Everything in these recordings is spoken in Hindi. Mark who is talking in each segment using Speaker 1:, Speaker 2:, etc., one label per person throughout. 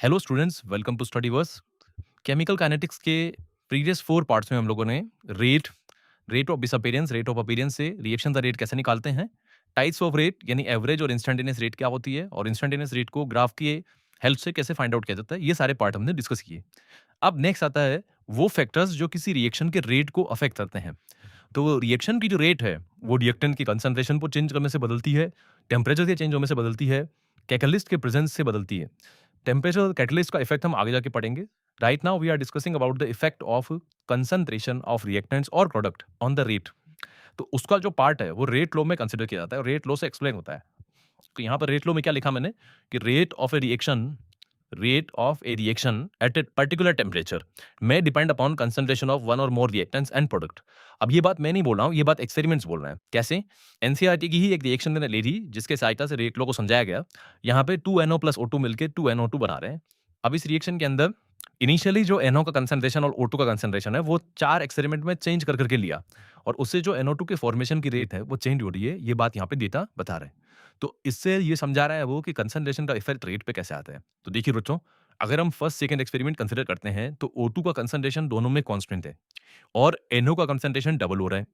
Speaker 1: Hello students, welcome to Studyverse. Chemical kinetics के प्रीवियस 4 पार्ट्स में हम लोगों ने rate, rate of disappearance, rate of appearance से रिएक्शन का रेट कैसे निकालते हैं, टाइप्स ऑफ रेट यानी एवरेज और इंस्टेंटेनियस रेट क्या होती है, और इंस्टेंटेनियस रेट को ग्राफ की हेल्प से कैसे फाइंड आउट किया जाता है, ये सारे पार्ट हमने डिस्कस किए। अब नेक्स्ट आता है वो फैक्टर्स जो किसी रिएक्शन के रेट को अफेक्ट करते हैं। तो रिएक्शन की जो रेट है वो रिएक्टेंट की कंसंट्रेशन को चेंज करने से बदलती है, टेम्परेचर के चेंज होने से बदलती है, कैटलिस्ट के प्रेजेंस से बदलती है। टेम्परेचर कैटलिस्ट का इफेक्ट हम आगे जाके पढ़ेंगे। Right now we are discussing about the effect of concentration of reactants और प्रोडक्ट ऑन द रेट। तो उसका जो पार्ट है वो रेट लो में कंसिडर किया जाता है और रेट लो से एक्सप्लेन होता है। तो यहाँ पर रेट लो में क्या लिखा मैंने कि rate of a reaction at a particular temperature में depend upon concentration of one और मोर रिएक्टेंट्स एंड प्रोडक्ट। अब ये बात मैं नहीं बोल रहा हूँ, ये बात एक्सपेरिमेंट्स बोल रहे हैं। कैसे? एनसीईआरटी की ही एक रिएक्शन मैंने ली थी जिसके सहायता से रेट लो को समझाया गया। यहाँ पे 2NO प्लस O2 मिलकर 2NO2 बना रहे हैं। अब इस रिएक्शन के अंदर इनिशियली जो NO का कंसंट्रेशन और O2 का कंसंट्रेशन है वो 4 एक्सपेरिमेंट में चेंज कर करके लिया, और उससे जो NO2 के फॉर्मेशन की रेट है वो चेंज हो रही है। ये बात यहाँ पे डेटा बता रहे हैं। तो इससे ये समझा रहा है वो कि कंसंट्रेशन का इफेक्ट रेट पे कैसे आता है। तो देखिए बच्चों, अगर हम फर्स्ट सेकंड एक्सपेरिमेंट कंसीडर करते हैं तो O2 का कंसंट्रेशन दोनों में कांस्टेंट है और NO का कंसंट्रेशन डबल हो रहा है।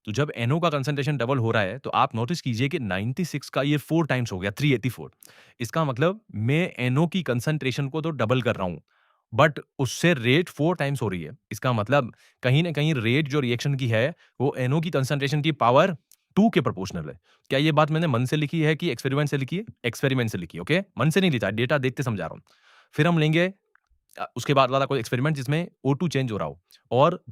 Speaker 1: तो जब NO का कंसंट्रेशन डबल हो रहा है तो आप नोटिस कीजिए कि 96 का ये 4 टाइम्स हो गया, 384। इसका मतलब मैं NO की कंसंट्रेशन को तो डबल कर रहा हूँ, बट उससे रेट 4 टाइम्स हो रही है। इसका मतलब कहीं न कहीं रेट जो रिएक्शन की है वो NO की कंसंट्रेशन की पावर 2 के प्रोपोर्शनल है। क्या ये बात मैंने मन से लिखी है कि एक्सपेरिमेंट से लिखी है? एक्सपेरिमेंट से लिखी है, ओके? मन से नहीं लिखा है, डेटा देखते समझा रहा हूँ। फिर हम लेंगे उसके बाद वाला कोई एक्सपेरिमेंट जिसमें O2 चेंज हो रहा हो और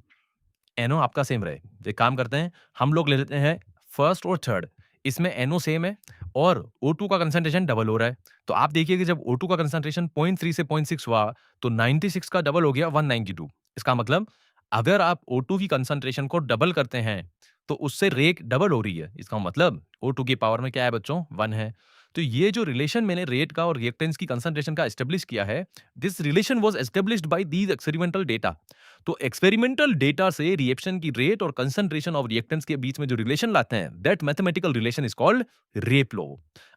Speaker 1: NO आपका सेम रहे। एक काम करते हैं, हम लोग ले लेते हैं फर्स्ट और थर्ड। इसमें NO सेम है और O2 का कंसंट्रेशन डबल हो रहा है। तो आप देखिए कि जब O2 का कंसंट्रेशन 0.3 से 0.6 हुआ तो 96 का डबल हो गया 192। इसका मतलब अगर आप O2 की कंसंट्रेशन को डबल करते हैं तो उससे रेट डबल हो रही है। इसका मतलब O2 की पावर में क्या है बच्चों? 1 है। तो ये जो रिलेशन मैंने रेट का और रिएक्टेंस की कंसंट्रेशन का एस्टेब्लिश किया है, this relation was established by these experimental data. तो एक्सपेरिमेंटल डेटा से रिएक्शन की रेट और कंसंट्रेशन ऑफ रिएक्टेंट्स के बीच में जो रिलेशन लाते हैं, that mathematical relation is called rate law.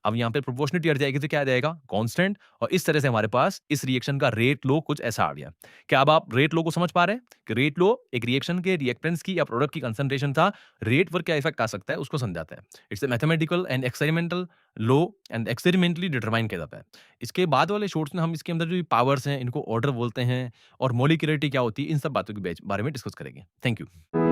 Speaker 1: अब यहाँ पे प्रोपोर्शनलिटी हट जाएगी तो क्या आ जाएगा? कांस्टेंट। और इस तरह से हमारे पास इस रिएक्शन का रेट लॉ कुछ ऐसा आ गया। क्या अब आप रेट लॉ को समझ पा रहे हैं कि रेट लॉ एक रिएक्शन के रिएक्टेंट्स की या प्रोडक्ट की कंसंट्रेशन था, रेट पर क्या इफेक्ट आ सकता है उसको समझाता है। It's a mathematical and experimental law and experimentally determine किया जाता है। इसके बाद वाले शॉर्ट्स में हम इसके अंदर जो पावर्स हैं इनको ऑर्डर बोलते हैं और मॉलिक्यूलरिटी क्या होती है, इन सब बातों के बारे में डिस्कस करेंगे। Thank you.